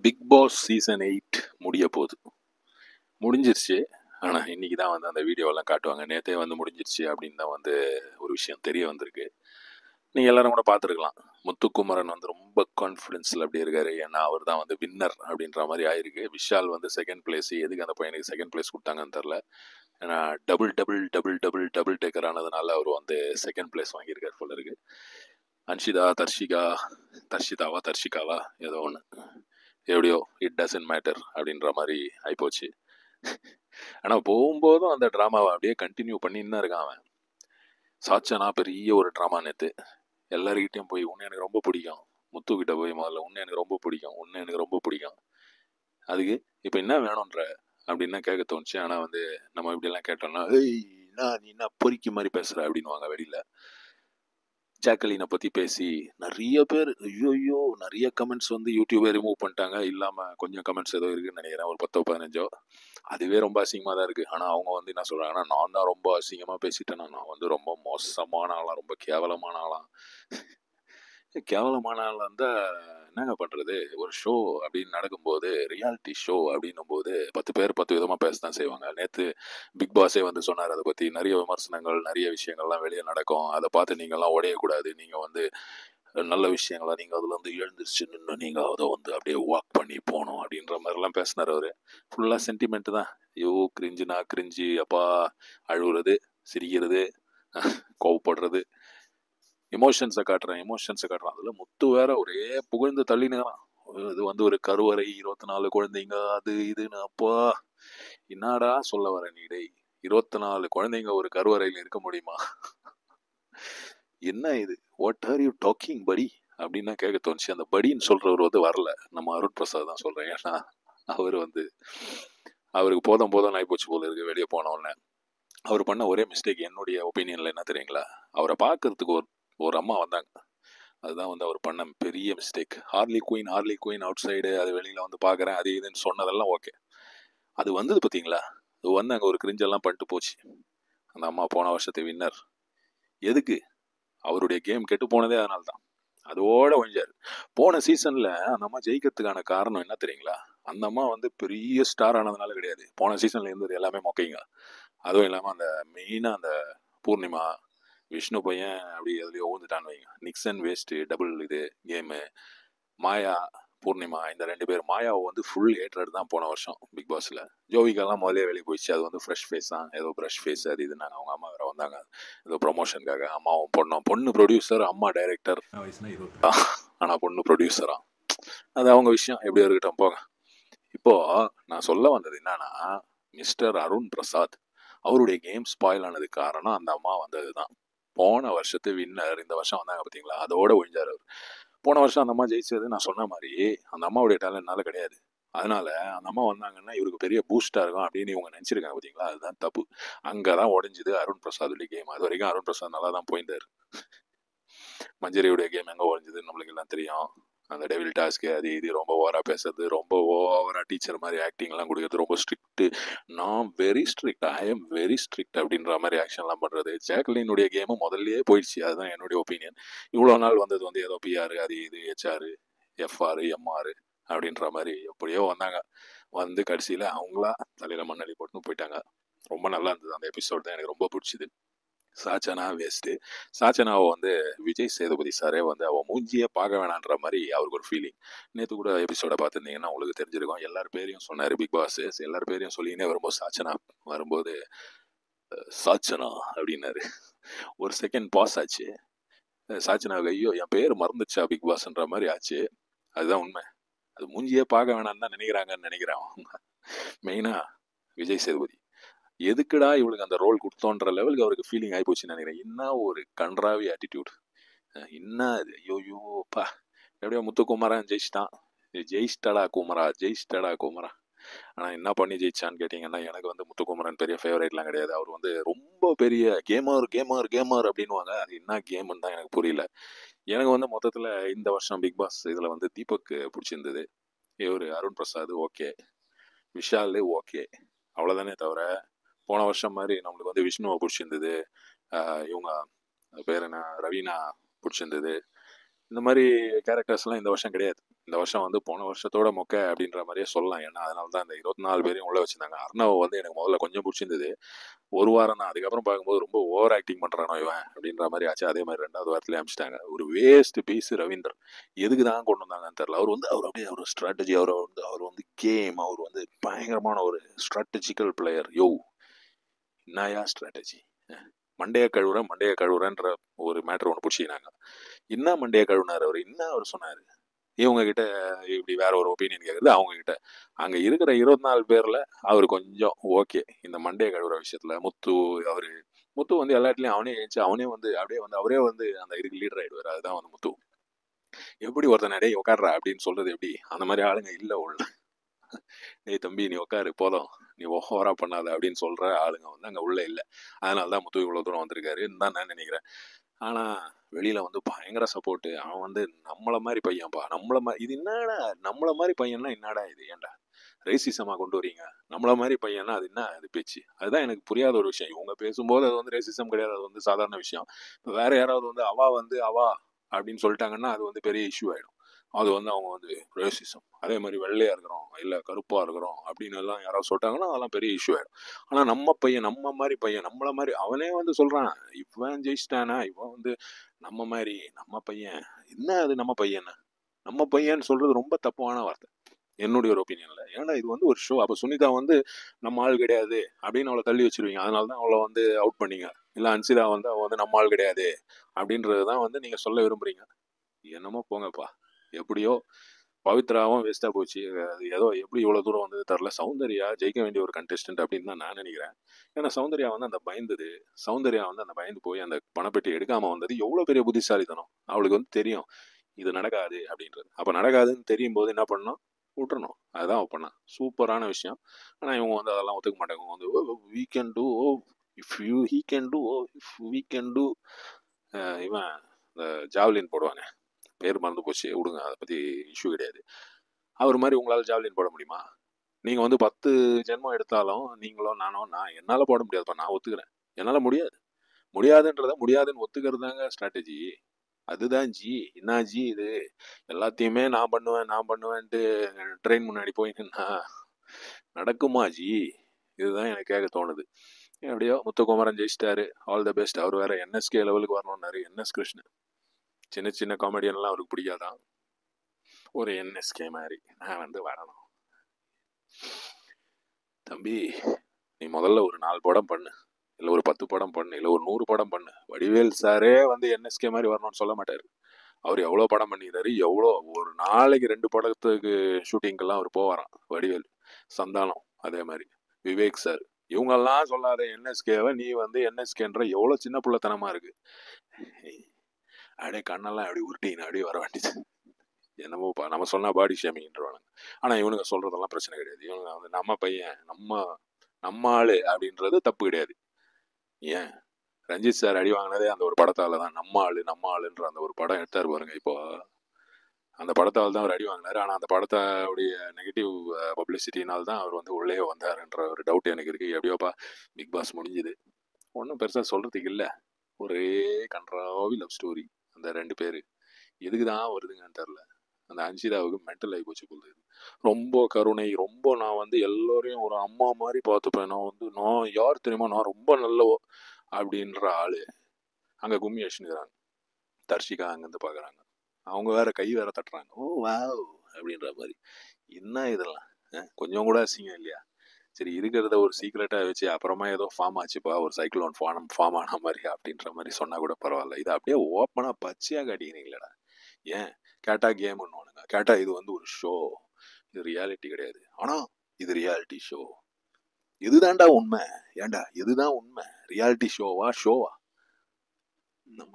Big Boss season 8 முடிய போகுது. முடிஞ்சிருச்சு. ஆனால் இன்னைக்கு தான் வந்து அந்த வீடியோவெல்லாம் காட்டுவாங்க. நேற்றே வந்து முடிஞ்சிருச்சு அப்படின்னு தான் வந்து ஒரு விஷயம் தெரிய வந்திருக்கு. நீங்கள் எல்லாரும் கூட பார்த்துருக்கலாம். முத்துக்குமரன் வந்து ரொம்ப கான்ஃபிடென்ஸில் அப்படி இருக்காரு. ஏன்னா அவர் தான் வந்து வின்னர் அப்படின்ற மாதிரி ஆயிருக்கு. விஷால் வந்து செகண்ட் பிளேஸ். எதுக்கு அந்த பையனுக்கு செகண்ட் பிளேஸ் கொடுத்தாங்கன்னு தெரில. ஏன்னா டபுள் டேக்கர் ஆனதுனால அவர் வந்து செகண்ட் பிளேஸ் வாங்கியிருக்காரு போல இருக்கு. அன்ஷிதா தர்ஷிகாவா ஏதோ ஒன்று, எப்படியோ இட் டசன்ட் மேட்டர் அப்படின்ற மாதிரி ஆயிப்போச்சு. ஆனால் போகும்போதும் அந்த ட்ராமாவை அப்படியே கண்டினியூ பண்ணின்னு தான் இருக்கான் அவன். சாச்சனா பெரிய ஒரு ட்ராமா நேற்று. எல்லாருக்கிட்டையும் போய் உன்னை எனக்கு ரொம்ப பிடிக்கும், முத்துக்கிட்ட போய் முதல்ல உன்னை எனக்கு ரொம்ப பிடிக்கும், அதுக்கு இப்போ என்ன வேணுன்ற அப்படின்னு கேட்க தோணுச்சு. ஆனால் வந்து நம்ம இப்படிலாம் கேட்டோம்னா ஏய் நீ என்ன பொறிக்கி மாதிரி பேசுகிற அப்படின்வாங்க வெளியில். ஜாக்கலினை பற்றி பேசி நிறைய பேர் ஐயோ நிறைய கமெண்ட்ஸ் வந்து யூடியூபே ரிமூவ் பண்ணிட்டாங்க. இல்லாமல் கொஞ்சம் கமெண்ட்ஸ் ஏதோ இருக்குன்னு நினைக்கிறேன், ஒரு 10-15. அதுவே ரொம்ப அசிங்கமாக தான் இருக்குது. ஆனால் அவங்க வந்து என்ன சொல்கிறாங்கன்னா, நான் தான் ரொம்ப அசிங்கமாக பேசிட்டேன்னா, நான் வந்து ரொம்ப மோசமான ஆளாம், ரொம்ப கேவலமான ஆளாம். கேவலமான ஆள் இருந்தால் என்னங்க பண்ணுறது? ஒரு ஷோ அப்படின்னு நடக்கும்போது, ரியாலிட்டி ஷோ அப்படின்னும் போது 10 பேர் 10 விதமாக பேச தான் செய்வாங்க. நேற்று பிக் பாஸே வந்து சொன்னார், அதை பற்றி நிறைய விமர்சனங்கள், நிறைய விஷயங்கள்லாம் வெளியே நடக்கும், அதை பார்த்து நீங்கள்லாம் உடையக்கூடாது, நீங்கள் வந்து நல்ல விஷயங்களா நீங்கள் அதில் வந்து எழுந்திரிச்சு நின்று நீங்கள் அதை வந்து அப்படியே வாக் பண்ணி போகணும் அப்படின்ற மாதிரிலாம் பேசினார் அவர். ஃபுல்லாக சென்டிமெண்ட் தான். ஐயோ கிரிஞ்சு, அப்பா அழுகுறது, சிரிக்கிறது, கோவப்படுறது, எமோஷன்ஸை காட்டுறான். அதில் முத்து வேற ஒரே புகழ்ந்து தள்ளினுறான். இது வந்து ஒரு கருவறை, 24 குழந்தைங்க, அது இதுன்னு. அப்பா என்னடா சொல்ல வர நீடை? 24 குழந்தைங்க ஒரு கருவறையில் இருக்க முடியுமா? என்ன இது? வாட் ஆர் யூ டாக்கிங் படி அப்படின்னா கேட்க தோணுச்சு. அந்த படின்னு சொல்றவர் வந்து வரல, நம்ம அருண் பிரசாத் தான் சொல்றேன். ஏன்னா அவர் வந்து அவருக்கு போதும் ஆகிப்போச்சு போல இருக்கு வெளியே போனோடனே. அவர் பண்ண ஒரே மிஸ்டேக் என்னுடைய ஒப்பீனியன்ல என்ன தெரியுங்களா? அவரை பார்க்கறதுக்கு ஒரு அம்மா வந்தாங்க. அதுதான் வந்து அவர் பண்ண பெரிய mistake. Harley queen out side, அது வெளியில வந்து பார்க்குறேன், அது இதுன்னு சொன்னதெல்லாம் ஓகே. அது வந்தது பார்த்தீங்களா? அது வந்து அங்கே ஒரு கிரிஞ்செல்லாம் பண்ணிட்டு போச்சு. அந்த அம்மா போன வருஷத்தை வின்னர். எதுக்கு? அவருடைய கேம் கெட்டு போனதே அதனால தான். அதோட ஒழிஞ்சார். போன சீசன்ல அந்த அம்மா ஜெயிக்கிறதுக்கான காரணம் என்ன தெரியுங்களா? அந்த அம்மா வந்து பெரிய ஸ்டார் ஆனதுனால கிடையாது. போன சீசன்ல இருந்தது எல்லாமே மொக்கைங்க. அதுவும் இல்லாமல் அந்த மெயினாக அந்த பூர்ணிமா, விஷ்ணு பையன் அப்படி எதுலையோ ஊந்துட்டான்னு வைங்க. நிக்சன் வேஸ்ட்டு, டபுள் இது கேமு. மாயா, பூர்ணிமா, இந்த 2 பேர். மாயாவை வந்து ஃபுல் ஹேட்ரட் தான் போன வருஷம் பிக் பாஸில். ஜோவிகாலாம் முதலே வெளியே போயிடுச்சு. அது வந்து ஃப்ரெஷ் ஃபேஸ் தான், ஏதோ ப்ரஷ் ஃபேஸ் அது இதுனாங்க. அவங்க அம்மா வேறு வந்தாங்க ஏதோ ப்ரொமோஷனுக்காக. அம்மாவும் பொண்ணு ப்ரொடியூசர், அம்மா டைரக்டர். ஆனால் பொண்ணு ப்ரொடியூசரா, அது அவங்க விஷயம், எப்படியோ இருக்கட்டும் போங்க. இப்போ நான் சொல்ல வந்தது என்னன்னா, மிஸ்டர் அருண் பிரசாத் அவருடைய கேம் ஸ்பாயில் ஆனதுக்கு காரணம் அந்த அம்மா வந்தது தான். போன வருஷத்து வின்னர் இந்த வருஷம் வந்தாங்க பார்த்தீங்களா, அதோட ஒழிஞ்சார் அவர். போன வருஷம் அந்த அம்மா ஜெயிச்சது நான் சொன்ன மாதிரி அந்த அம்மாவுடைய டேலண்ட்னால கிடையாது. அதனால அந்த அம்மா வந்தாங்கன்னா இவருக்கு பெரிய பூஸ்டா இருக்கும் அப்படின்னு இவங்க நினைச்சிருக்காங்க பார்த்தீங்களா, அதுதான் தப்பு. அங்கதான் உடைஞ்சது அருண் பிரசாதுடைய கேம். அது வரைக்கும் அருண் பிரசாத் நல்லா தான் போயிருந்தாரு. மஞ்சரியுடைய கேம் எங்க உடைஞ்சதுன்னு நம்மளுக்கு எல்லாம் தெரியும். அந்த டெவில் டாஸ்க்கு அது இது ரொம்ப ஓவரா பேசுறது, ரொம்ப ஓவரா டீச்சர் மாதிரி ஆக்டிங்லாம் கொடுக்குறது, ரொம்ப ஸ்ட்ரிக்ட். நான் ஐ எம் வெரி ஸ்ட்ரிக்ட் அப்படின்ற மாதிரி ஆக்ஷன்லாம் பண்ணுறது. ஜாக்லினுடைய கேமும் முதல்லயே போயிடுச்சு. அதுதான் என்னுடைய ஒப்பீனியன். இவ்வளோ நாள் வந்தது வந்து ஏதோ பிஆர், அது இது, ஹெச்ஆர், எஃப்ஆர், எம்ஆர் அப்படின்ற மாதிரி எப்படியோ வந்தாங்க. வந்து கடைசியில் அவங்களா தலையில் மண்ணடி போட்டுன்னு போயிட்டாங்க. ரொம்ப நல்லா இருந்தது அந்த எபிசோட் தான், எனக்கு ரொம்ப பிடிச்சிது. சாச்சனா வேஸ்ட்டு. சாச்சனாவை வந்து விஜய் சேதுபதி சாரே வந்து அவன் மூஞ்சியே பார்க்க வேணான்ற மாதிரி அவருக்கு ஒரு ஃபீலிங். நேற்று கூட எபிசோட பார்த்துருந்தீங்கன்னா உங்களுக்கு தெரிஞ்சிருக்கும். எல்லார் பேரையும் சொன்னார் பிக் பாஸ். எல்லார் பேரையும் சொல்லினே வரும்போது சாச்சனா வரும்போது சாச்சனா அப்படின்னாரு. ஒரு செகண்ட் பாஸ் ஆச்சு. சாச்சனாவுக்கு ஐயோ என் பேர் மறந்துச்சா பிக் பாஸ்ன்ற மாதிரி ஆச்சு. அதுதான் உண்மை. அது மூஞ்சியே பார்க்க வேணான்னு தான் நினைக்கிறாங்கன்னு நினைக்கிறேன் அவங்க. மெயினாக விஜய் சேதுபதி எதுக்குடா இவளுக்கு அந்த ரோல் கொடுத்தோன்ற லெவலுக்கு அவருக்கு ஃபீலிங் ஆகிப்போச்சுன்னு நினைக்கிறேன். என்ன ஒரு கன்றாவி ஆட்டிடியூட், என்ன இது? ஐயோப்பா, எப்படியோ முத்துக்குமாரன் ஜெயிச்சிட்டாடா குமரா. ஆனால் என்ன பண்ணி ஜெயிச்சான்னு கேட்டிங்கன்னா, எனக்கு வந்து முத்துக்குமரன் பெரிய ஃபேவரேட்லாம் கிடையாது. அவர் வந்து ரொம்ப பெரிய கேமர் அப்படின்வாங்க. அது என்ன கேமுன்னு தான் எனக்கு புரியல. எனக்கு வந்து மொத்தத்தில் இந்த வருஷம் பிக் பாஸ் இதில் வந்து தீபக் பிடிச்சிருந்தது. இவர் அருண் பிரசாத் ஓகே, விஷால் ஓகே, அவ்வளோதானே தவிர போன வருஷம் மாதிரி நம்மளுக்கு வந்து விஷ்ணுவை பிடிச்சிருந்தது, இவங்க பேர் என்ன, ரவீனா பிடிச்சிருந்தது, இந்த மாதிரி கேரக்டர்ஸ்லாம் இந்த வருஷம் கிடையாது. இந்த வருஷம் வந்து போன வருஷத்தோட மொக்க அப்படின்ற மாதிரியே சொல்லலாம். ஏன்னா அதனால தான் இந்த 24 பேரையும் உள்ள வச்சிருந்தாங்க. அர்ணவ் வந்து எனக்கு முதல்ல கொஞ்சம் பிடிச்சிருந்தது, ஒரு வாரம் தான். அதுக்கப்புறம் பார்க்கும்போது ரொம்ப ஓவர் ஆக்டிங் பண்றானோ இவன் அப்படின்ற மாதிரி ஆச்சு. அதே மாதிரி 2வது வாரத்திலே அமிச்சிட்டாங்க. ஒரு வேஸ்ட் பீஸ் ரவீந்தர். எதுக்கு தான் கொண்டு வந்தாங்கன்னு தெரியல. அவர் அப்படியே அவர் ஸ்ட்ராட்டஜி, அவர் வந்து கேம், அவர் வந்து பயங்கரமான ஒரு ஸ்ட்ராட்டஜிக்கல் பிளேயர். என்னையா ஸ்ட்ராட்டஜி? மண்டைய கழுவுறன்ற ஒரு மேட்ரு ஒன்று பிடிச்சிக்கினாங்க. என்ன மண்டைய கழுவுனார் அவர்? என்ன அவர் சொன்னார்? இவங்க கிட்ட இப்படி வேற ஒரு ஒப்பீனியன் கேட்குறது அவங்க கிட்ட. அங்க இருக்கிற 24 பேர்ல அவர் கொஞ்சம் ஓகே. இந்த மண்டைய கழுவுற விஷயத்துல முத்து வந்து எல்லாத்துலயும் அவனே வந்து அப்படியே வந்து அவரே வந்து அந்த இதுக்கு லீடர் ஆயிடுவார். அதுதான் வந்து முத்து. எப்படி ஒருத்தன் டேய் உட்காடுறா அப்படின்னு சொல்றது எப்படி? அந்த மாதிரி ஆளுங்க இல்ல உள்ள. டேய் தம்பி நீ உட்காரு போதும், நீ ஓவரா பண்ணாத அப்படின்னு சொல்ற ஆளுங்க வந்து அங்க உள்ள இல்லை. அதனாலதான் முத்து இவ்வளவு தூரம் வந்திருக்காருன்னு தான் நான் நினைக்கிறேன். ஆனா வெளியில வந்து பயங்கர சப்போர்ட். அவன் வந்து நம்மள மாதிரி பையன்பா. இது என்னடா நம்மள மாதிரி பையன்னா என்னடா இது? ஏன்டா ரேசிசமா கொண்டு வரீங்க? நம்மள மாதிரி பையனா அது என்ன அது பேச்சு? அதுதான் எனக்கு புரியாத ஒரு விஷயம். இவங்க பேசும்போது அது வந்து ரேசிசம் கிடையாது, அது வந்து சாதாரண விஷயம். இப்போ வேற யாராவது வந்து அவா அப்படின்னு சொல்லிட்டாங்கன்னா அது வந்து பெரிய இஷ்யூ ஆயிடும். அது வந்து அவங்க வந்து ரேசிசம். அதே மாதிரி வெள்ளையா இருக்கிறோம் இல்ல கருப்பா இருக்கிறோம் அப்படின்னு எல்லாம் யாராவது சொல்லிட்டாங்கன்னா அதெல்லாம் பெரிய இஷ்யூ ஆயிடும். ஆனா நம்ம பையன் நம்ம மாதிரி பையன் நம்மள மாதிரி அவனே வந்து சொல்றான், இவன் ஜெயிச்சிட்டானா இவன் வந்து நம்ம மாதிரி நம்ம பையன். என்ன அது நம்ம பையன்னு சொல்றது ரொம்ப தப்பான வார்த்தை என்னுடைய ஒரு ஒப்பீனியன்ல. ஏன்னா இது வந்து ஒரு ஷோ. அப்ப சுனிதா வந்து நம்ம ஆள் கிடையாது அப்படின்னு அவளை தள்ளி வச்சிருவீங்க. அதனாலதான் அவளை வந்து அவுட் பண்ணீங்க. இல்ல அன்சிதா வந்து அவ வந்து நம்ம ஆள் கிடையாது அப்படின்றதுதான் வந்து நீங்க சொல்ல விரும்புறீங்க. என்னமோ போங்கப்பா. எப்படியோ பவித்ராவும் வேஸ்டா போச்சு. அது ஏதோ எப்படி இவ்வளவு தூரம் வந்தது தெரில. சௌந்தர்யா ஜெயிக்க வேண்டிய ஒரு கண்டெஸ்டன்ட் அப்படின்னு தான் நான் நினைக்கிறேன். ஏன்னா சௌந்தர்யா வந்து அந்த பயந்து போய் அந்த பணப்பெட்டி எடுக்காம வந்தது எவ்வளவு பெரிய புத்திசாலித்தனம். அவளுக்கு வந்து தெரியும் இது நடக்காது அப்படின்றது. அப்ப நடக்காதுன்னு தெரியும் போது என்ன பண்ணணும்? விட்டுறணும். அதுதான் அவ பண்ணா. சூப்பரான விஷயம். ஆனா இவங்க வந்து அதெல்லாம் ஒத்துக்க மாட்டாங்க. வந்து we can do, if you he can do, if we can do. இவன் இந்த ஜாவ்லின் போடுவாங்க, பேர் மறந்து போச்சு, விடுங்க, அதை பத்தி இஷ்யூ கிடையாது. அவர் மாதிரி உங்களால ஜாவ்லின் போட முடியுமா? நீங்க வந்து 10 ஜென்மம் எடுத்தாலும் நான் என்னால போட முடியாதுப்பா. நான் ஒத்துக்கிறேன், என்னால முடியாதுன்னு ஒத்துக்கிறது தாங்க ஸ்ட்ராட்டஜி. அதுதான் ஜி. என்ன ஜி இது? எல்லாத்தையுமே நான் பண்ணுவேன்ட்டு ட்ரெயின் முன்னாடி போய் நின்னா நடக்குமா ஜி? இதுதான் எனக்கு கேட்க தோணுது. எப்படியோ முத்துக்குமரன் ஜெயிச்சிட்டாரு, ஆல் த பெஸ்ட். அவர் வேற என்எஸ்கே லெவலுக்கு வரணும்னாரு. என்எஸ் கிருஷ்ணன் சின்ன சின்ன காமெடியன்லாம் அவருக்கு பிடிக்காதான். ஒரு என்எஸ்கே மாதிரி நான் வந்து வரணும். தம்பி நீ முதல்ல ஒரு 4 படம் பண்ணு, இல்லை ஒரு 10 படம் பண்ணு, இல்லை ஒரு 100 படம் பண்ணு. வடிவேல் சாரே வந்து என்எஸ்கே மாதிரி வரணும்னு சொல்ல மாட்டாரு. அவர் எவ்வளோ படம் பண்ணிடுறாரு, ஒரு நாளைக்கு 2 படத்துக்கு ஷூட்டிங்கெல்லாம் அவர் போவாராம் வடிவேல். சந்தானம் அதே மாதிரி, விவேக் சார், இவங்கெல்லாம் சொல்லாத என்எஸ்கேவை நீ வந்து என்எஸ்கேன்ற எவ்வளோ சின்ன பிள்ளைத்தனமா இருக்கு. அப்படியே கண்ணெல்லாம் அப்படி உருட்டின்னு அப்படியே வர வேண்டியது. என்னமோப்பா நம்ம சொன்னா பாடி ஷேமிங்ன்றவானுங்க. ஆனால் இவனுங்க சொல்றதெல்லாம் பிரச்சனை கிடையாது. இவனுங்க வந்து நம்ம பையன் நம்ம ஆளு அப்படின்றது தப்பு கிடையாது. ஏன் ரஞ்சித் சார் அடி வாங்கினதே அந்த ஒரு படத்தால தான். நம்ம ஆளுன்ற அந்த ஒரு படம் எடுத்தாரு பாருங்க. இப்போ அந்த படத்தால் தான் அவர் அடி வாங்கினாரு. ஆனால் அந்த படத்தோடைய நெகட்டிவ் பப்ளிசிட்டினால தான் அவர் வந்து உள்ளே வந்தாருன்ற ஒரு டவுட் எனக்கு இருக்கு. எப்படியோப்பா பிக் பாஸ் முடிஞ்சுது, ஒன்றும் பெருசாக சொல்றதுக்கு இல்லை. ஒரே கன்றாவி லவ் ஸ்டோரி. அந்த 2 பேர் எதுக்கு தான் வருதுங்கன்னு தெரில. அந்த அன்சிதாவுக்கு மென்டல் ஆகி போச்சு போகுது. ரொம்ப கருணை, ரொம்ப நான் வந்து எல்லோரையும் ஒரு அம்மா மாதிரி பார்த்துப்பேன். நான் யார் தெரியுமா, நான் ரொம்ப நல்லவோ அப்படின்ற ஆளு அங்கே கும்மி அடிச்சுக்கிறாங்க. தர்ஷிகா அங்கேருந்து பார்க்குறாங்க. அவங்க வேற கை வேற தட்டுறாங்க. ஓ வாவ் அப்படின்ற மாதிரி. என்ன இதெல்லாம் கொஞ்சம் கூட அசிங்கம் இல்லையா? சரி இருக்கிறத ஒரு சீக்ரெட்டா வச்சு அப்புறமா ஏதோ ஃபார்ம் ஆச்சுப்பா, ஒரு சைக்ளோன் ஃபார்ம் ஆன மாதிரி அப்படின்ற மாதிரி சொன்னா கூட பரவாயில்ல. இது அப்படியே ஓப்பனா பச்சையா காட்டிக்கிறீங்களா? ஏன் கேட்டா கேம் பண்ணுவானுங்க, கேட்டா இது வந்து ஒரு ஷோ, இது ரியாலிட்டி கிடையாது. ஆனா இது ரியாலிட்டி ஷோ. இதுதான்டா உண்மை. ஏண்டா இதுதான் உண்மை. ரியாலிட்டி ஷோவா நம்ம